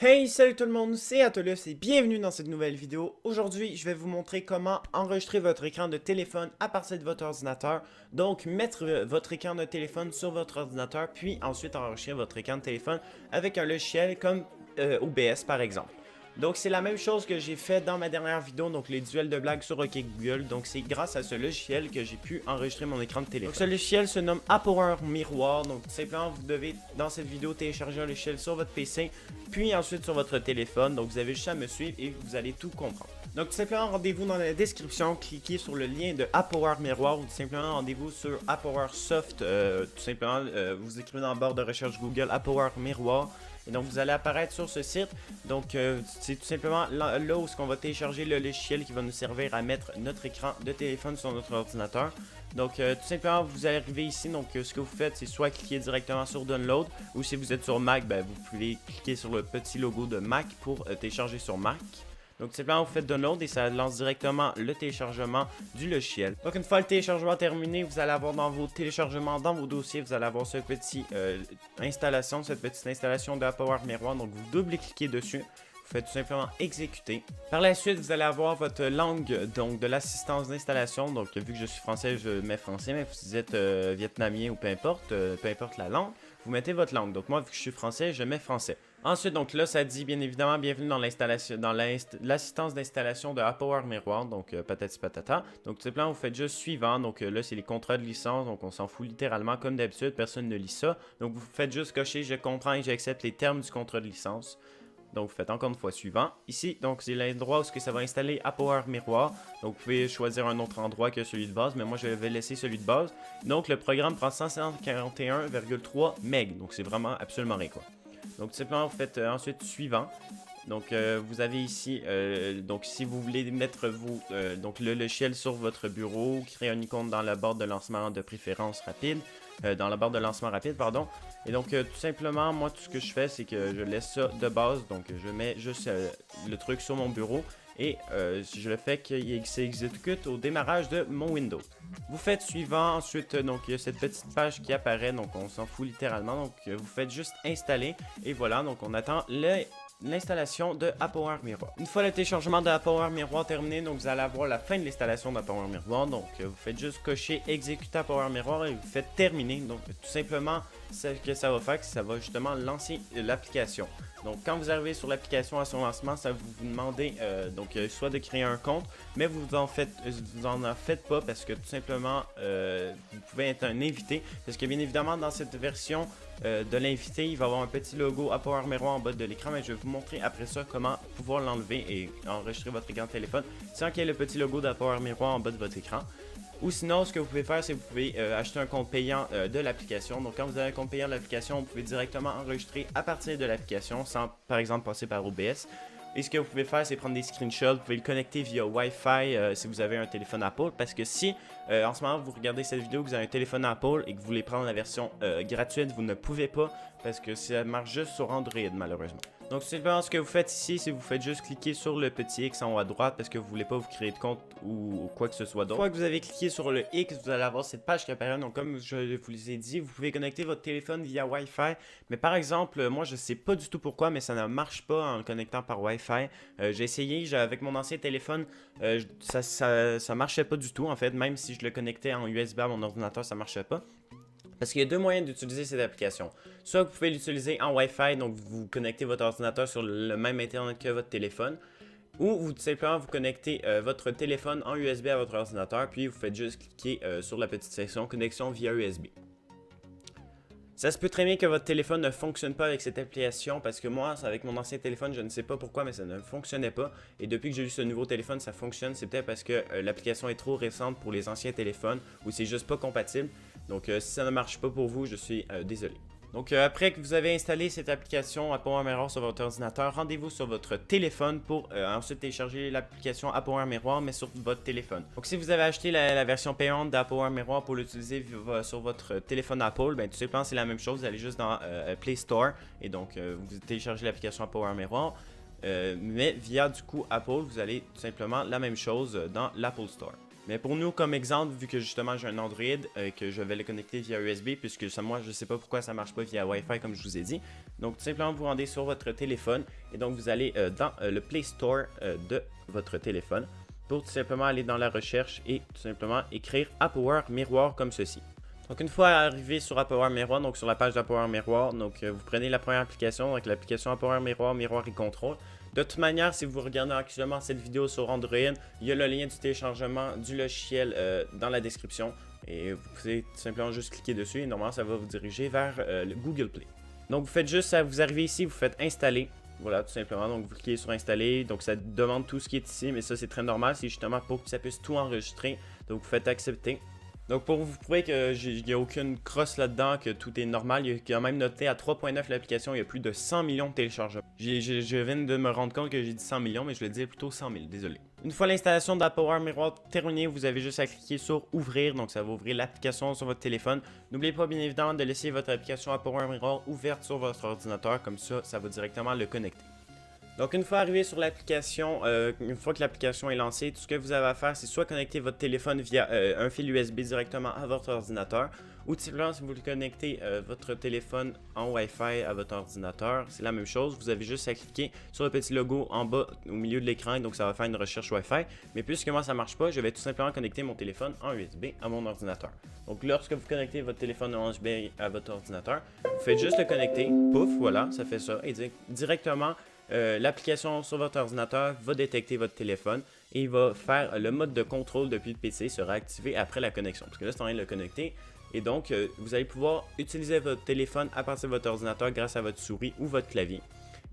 Hey, salut tout le monde, c'est Atolus et bienvenue dans cette nouvelle vidéo. Aujourd'hui, je vais vous montrer comment enregistrer votre écran de téléphone à partir de votre ordinateur. Donc, mettre votre écran de téléphone sur votre ordinateur, puis ensuite enregistrer votre écran de téléphone avec un logiciel comme OBS par exemple. Donc, c'est la même chose que j'ai fait dans ma dernière vidéo, donc les duels de blagues sur OK Google. Donc, c'est grâce à ce logiciel que j'ai pu enregistrer mon écran de téléphone. Donc, ce logiciel se nomme Power Miroir. Donc, tout simplement, vous devez, dans cette vidéo, télécharger un logiciel sur votre PC, puis ensuite sur votre téléphone. Donc, vous avez juste à me suivre et vous allez tout comprendre. Donc, tout simplement, rendez-vous dans la description, cliquez sur le lien de Power Miroir ou tout simplement, rendez-vous sur Power Soft. Tout simplement, vous écrivez dans la barre de recherche Google Power Miroir. Et donc, vous allez apparaître sur ce site. Donc, c'est tout simplement là où on va télécharger le logiciel qui va nous servir à mettre notre écran de téléphone sur notre ordinateur. Donc, tout simplement, vous allez arriver ici. Donc, ce que vous faites, c'est soit cliquer directement sur Download, ou si vous êtes sur Mac, ben, vous pouvez cliquer sur le petit logo de Mac pour télécharger sur Mac. Donc, simplement, vous faites Download et ça lance directement le téléchargement du logiciel. Donc, une fois le téléchargement terminé, vous allez avoir dans vos téléchargements, dans vos dossiers, vous allez avoir cette petite installation de Power Miroir. Donc, vous double-cliquez dessus. Vous faites tout simplement exécuter. Par la suite, vous allez avoir votre langue donc de l'assistance d'installation. Donc, vu que je suis français, je mets français, mais si vous êtes vietnamien ou peu importe la langue, vous mettez votre langue. Donc, moi, vu que je suis français, je mets français. Ensuite, donc là, ça dit bien évidemment bienvenue dans l'installation, dans l'assistance d'installation de Power Miroir, donc patati patata. Donc tout simplement, vous faites juste suivant. Donc là, c'est les contrats de licence, donc on s'en fout littéralement comme d'habitude, personne ne lit ça. Donc vous faites juste cocher je comprends et j'accepte les termes du contrat de licence. Donc vous faites encore une fois suivant. Ici, donc c'est l'endroit où ça va installer Power Miroir. Donc vous pouvez choisir un autre endroit que celui de base, mais moi je vais laisser celui de base. Donc le programme prend 141,3 MB, donc c'est vraiment absolument rien quoi. Donc tout simplement vous faites ensuite suivant. Donc vous avez ici, donc si vous voulez mettre donc le logiciel sur votre bureau, créer un icône dans la barre de lancement de préférence rapide, pardon. Et donc tout simplement, moi tout ce que je fais, c'est que je laisse ça de base, donc je mets juste le truc sur mon bureau. Et je le fais qu'il s'exécute au démarrage de mon Windows. Vous faites suivant, ensuite donc il y a cette petite page qui apparaît, donc on s'en fout littéralement, donc vous faites juste installer et voilà, donc on attend l'installation de Power Miroir. Une fois le téléchargement de Power Miroir terminé, donc vous allez avoir la fin de l'installation de Power Miroir, donc vous faites juste cocher exécuter Power Miroir et vous faites terminer, donc tout simplement ce que ça va faire, c'est que ça va justement lancer l'application. Donc quand vous arrivez sur l'application à son lancement, ça vous demandez soit de créer un compte, mais vous en faites pas parce que tout simplement vous pouvez être un invité, parce que bien évidemment dans cette version de l'invité, il va y avoir un petit logo Power Miroir en bas de l'écran, mais je vais vous montrer après ça comment pouvoir l'enlever et enregistrer votre écran de téléphone sans qu'il y ait le petit logo Power Miroir en bas de votre écran. Ou sinon, ce que vous pouvez faire, c'est que vous pouvez acheter un compte payant de l'application. Donc, quand vous avez un compte payant de l'application, vous pouvez directement enregistrer à partir de l'application sans, par exemple, passer par OBS. Et ce que vous pouvez faire, c'est prendre des screenshots. Vous pouvez le connecter via Wi-Fi si vous avez un téléphone Apple. Parce que si, en ce moment, vous regardez cette vidéo, que vous avez un téléphone Apple et que vous voulez prendre la version gratuite, vous ne pouvez pas parce que ça marche juste sur Android, malheureusement. Donc, simplement, ce que vous faites ici, c'est que vous faites juste cliquer sur le petit X en haut à droite parce que vous ne voulez pas vous créer de compte ou quoi que ce soit d'autre. Une fois que vous avez cliqué sur le X, vous allez avoir cette page qui apparaît. Donc, comme je vous l'ai dit, vous pouvez connecter votre téléphone via Wi-Fi. Mais par exemple, moi, je ne sais pas du tout pourquoi, mais ça ne marche pas en le connectant par Wi-Fi. J'ai essayé, avec mon ancien téléphone, ça marchait pas du tout, en fait. Même si je le connectais en USB à mon ordinateur, ça marchait pas. Parce qu'il y a deux moyens d'utiliser cette application. Soit vous pouvez l'utiliser en Wi-Fi, donc vous connectez votre ordinateur sur le même Internet que votre téléphone. Ou vous tout simplement vous connectez votre téléphone en USB à votre ordinateur, puis vous faites juste cliquer sur la petite section connexion via USB. Ça se peut très bien que votre téléphone ne fonctionne pas avec cette application parce que moi, avec mon ancien téléphone, je ne sais pas pourquoi, mais ça ne fonctionnait pas. Et depuis que j'ai eu ce nouveau téléphone, ça fonctionne. C'est peut-être parce que l'application est trop récente pour les anciens téléphones ou c'est juste pas compatible. Donc si ça ne marche pas pour vous, je suis désolé. Donc après que vous avez installé cette application Power Miroir sur votre ordinateur, rendez-vous sur votre téléphone pour ensuite télécharger l'application Power Miroir mais sur votre téléphone. Donc si vous avez acheté la version payante Power Miroir pour l'utiliser sur votre téléphone Apple, ben tout simplement c'est la même chose, vous allez juste dans Play Store et donc vous téléchargez l'application Power Miroir. Mais via du coup Apple, vous allez tout simplement la même chose dans l'Apple Store. Mais pour nous, comme exemple, vu que justement j'ai un Android, que je vais le connecter via USB, puisque ça, moi je ne sais pas pourquoi ça ne marche pas via Wi-Fi comme je vous ai dit. Donc tout simplement vous rendez sur votre téléphone et donc vous allez dans le Play Store de votre téléphone pour tout simplement aller dans la recherche et tout simplement écrire AppWare Miroir comme ceci. Donc une fois arrivé sur AppWare Miroir, donc sur la page d'AppWare Miroir, donc vous prenez la première application, donc l'application AppWare Miroir, Miroir et Contrôle. De toute manière, si vous regardez actuellement cette vidéo sur Android, il y a le lien du téléchargement du logiciel dans la description. Et vous pouvez tout simplement juste cliquer dessus et normalement ça va vous diriger vers le Google Play. Donc vous faites juste, vous arrivez ici, vous faites installer. Voilà, tout simplement. Donc vous cliquez sur installer. Donc ça demande tout ce qui est ici, mais ça c'est très normal. C'est justement pour que ça puisse tout enregistrer. Donc vous faites accepter. Donc pour vous prouver qu'il n'y a aucune crosse là-dedans, que tout est normal, il y a quand même noté à 3.9 l'application, il y a plus de 100 millions de téléchargements. Je viens de me rendre compte que j'ai dit 100 millions, mais je le disais plutôt 100 000, désolé. Une fois l'installation d'AppWare Miroir terminée, vous avez juste à cliquer sur ouvrir, donc ça va ouvrir l'application sur votre téléphone. N'oubliez pas bien évidemment de laisser votre application AppWare Miroir ouverte sur votre ordinateur, comme ça va directement le connecter. Donc une fois arrivé sur l'application, une fois que l'application est lancée, tout ce que vous avez à faire, c'est soit connecter votre téléphone via un fil USB directement à votre ordinateur, ou tout simplement si vous voulez connecter votre téléphone en Wi-Fi à votre ordinateur, c'est la même chose. Vous avez juste à cliquer sur le petit logo en bas au milieu de l'écran, et donc ça va faire une recherche Wi-Fi. Mais puisque moi ça marche pas, je vais tout simplement connecter mon téléphone en USB à mon ordinateur. Donc lorsque vous connectez votre téléphone en USB à votre ordinateur, vous faites juste le connecter, pouf, voilà, ça fait ça, et directement l'application sur votre ordinateur va détecter votre téléphone et il va faire le mode de contrôle depuis le PC sera activé après la connexion. Parce que là, c'est en train de le connecter. Et donc, vous allez pouvoir utiliser votre téléphone à partir de votre ordinateur grâce à votre souris ou votre clavier.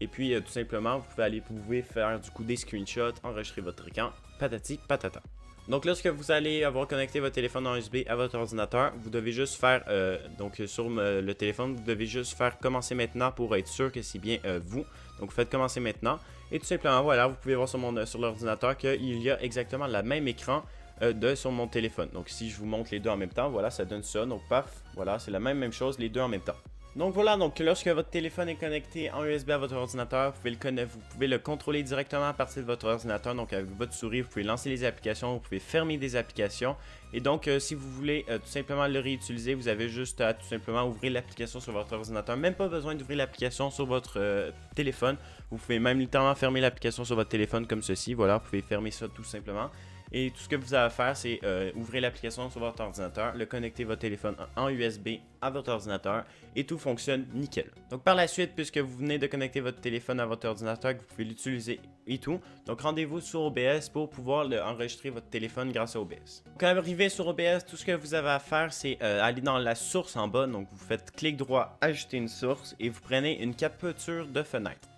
Et puis, tout simplement, vous pouvez faire du coup des screenshots, enregistrer votre écran, patati patata. Donc lorsque vous allez avoir connecté votre téléphone en USB à votre ordinateur, vous devez juste faire, donc sur le téléphone, vous devez juste faire commencer maintenant pour être sûr que c'est bien vous. Donc vous faites commencer maintenant et tout simplement voilà, vous pouvez voir sur l'ordinateur qu'il y a exactement le même écran sur mon téléphone. Donc si je vous montre les deux en même temps, voilà, ça donne ça. Donc paf, voilà, c'est la même chose, les deux en même temps. Donc voilà, donc lorsque votre téléphone est connecté en USB à votre ordinateur, vous pouvez le contrôler directement à partir de votre ordinateur. Donc avec votre souris, vous pouvez lancer les applications, vous pouvez fermer des applications. Et donc si vous voulez tout simplement le réutiliser, vous avez juste à tout simplement ouvrir l'application sur votre ordinateur. Même pas besoin d'ouvrir l'application sur votre téléphone. Vous pouvez même littéralement fermer l'application sur votre téléphone comme ceci. Voilà, vous pouvez fermer ça tout simplement. Et tout ce que vous avez à faire, c'est ouvrir l'application sur votre ordinateur, le connecter votre téléphone en USB à votre ordinateur et tout fonctionne nickel. Donc par la suite, puisque vous venez de connecter votre téléphone à votre ordinateur, que vous pouvez l'utiliser et tout, donc rendez-vous sur OBS pour pouvoir enregistrer votre téléphone grâce à OBS. Quand vous arrivez sur OBS, tout ce que vous avez à faire, c'est aller dans la source en bas. Donc vous faites clic droit, ajouter une source et vous prenez une capture de fenêtre.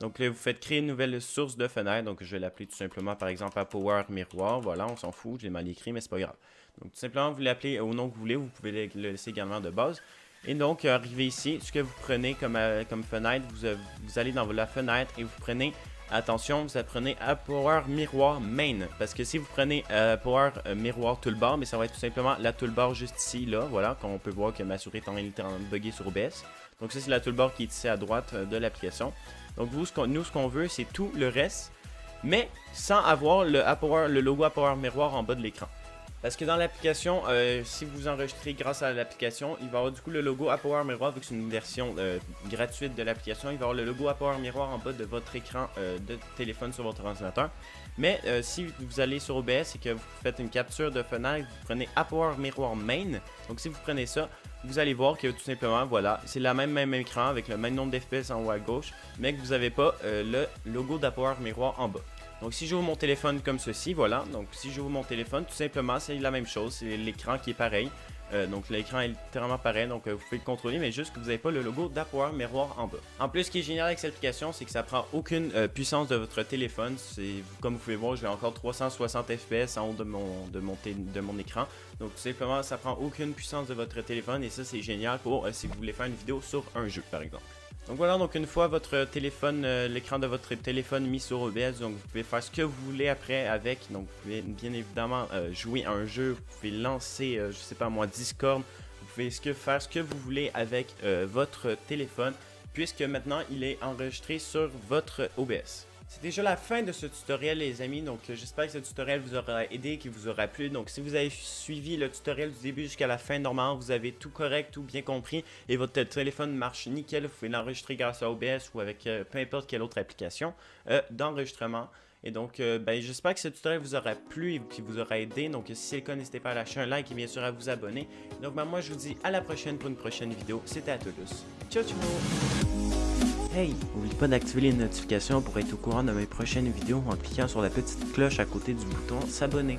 Donc là, vous faites créer une nouvelle source de fenêtre. Donc je vais l'appeler tout simplement par exemple AppWare Miroir. Voilà, on s'en fout, j'ai mal écrit, mais c'est pas grave. Donc tout simplement, vous l'appelez au nom que vous voulez. Vous pouvez le laisser également de base. Et donc, arrivé ici, ce que vous prenez comme fenêtre, vous allez dans la fenêtre et vous prenez, attention, vous apprenez AppWare Miroir Main. Parce que si vous prenez AppWare Miroir Toolbar, mais ça va être tout simplement la toolbar juste ici, là, voilà, qu'on peut voir que ma souris est en train de bugger sur OBS. Donc ça, c'est la toolbar qui est ici à droite de l'application. Donc nous, ce qu'on veut, c'est tout le reste, mais sans avoir le logo AppWare Miroir en bas de l'écran. Parce que dans l'application, si vous enregistrez grâce à l'application, il va y avoir du coup le logo AppWare Miroir, vu que c'est une version gratuite de l'application, il va y avoir le logo AppWare Miroir en bas de votre écran de téléphone sur votre ordinateur. Mais si vous allez sur OBS et que vous faites une capture de fenêtre, vous prenez AppWare Miroir Main. Donc si vous prenez ça, vous allez voir que tout simplement, voilà, c'est le même écran avec le même nombre d'FPS en haut à gauche, mais que vous n'avez pas le logo d'AppWare Miroir en bas. Donc si j'ouvre mon téléphone comme ceci, voilà, donc si j'ouvre mon téléphone, tout simplement c'est la même chose, c'est l'écran qui est pareil. Donc l'écran est littéralement pareil, donc vous pouvez le contrôler, mais juste que vous n'avez pas le logo d'AppWare Miroir en bas. En plus, ce qui est génial avec cette application, c'est que ça prend aucune puissance de votre téléphone. Comme vous pouvez voir, j'ai encore 360 fps en haut de mon écran. Donc tout simplement, ça prend aucune puissance de votre téléphone et ça c'est génial pour si vous voulez faire une vidéo sur un jeu par exemple. Donc voilà, donc une fois votre téléphone, l'écran de votre téléphone mis sur OBS, donc vous pouvez faire ce que vous voulez après avec. Donc vous pouvez bien évidemment jouer à un jeu, vous pouvez lancer, je sais pas moi, Discord, vous pouvez faire ce que vous voulez avec votre téléphone, puisque maintenant il est enregistré sur votre OBS. C'est déjà la fin de ce tutoriel les amis, donc j'espère que ce tutoriel vous aura aidé, qu'il vous aura plu. Donc si vous avez suivi le tutoriel du début jusqu'à la fin, normalement vous avez tout correct, tout bien compris et votre téléphone marche nickel. Vous pouvez l'enregistrer grâce à OBS ou avec peu importe quelle autre application d'enregistrement. Et donc, j'espère que ce tutoriel vous aura plu et qu'il vous aura aidé. Donc, si c'est le cas, n'hésitez pas à lâcher un like et bien sûr à vous abonner. Donc, moi, je vous dis à la prochaine pour une prochaine vidéo. C'était Atolus. Ciao, ciao! Hey, n'oublie pas d'activer les notifications pour être au courant de mes prochaines vidéos en cliquant sur la petite cloche à côté du bouton s'abonner.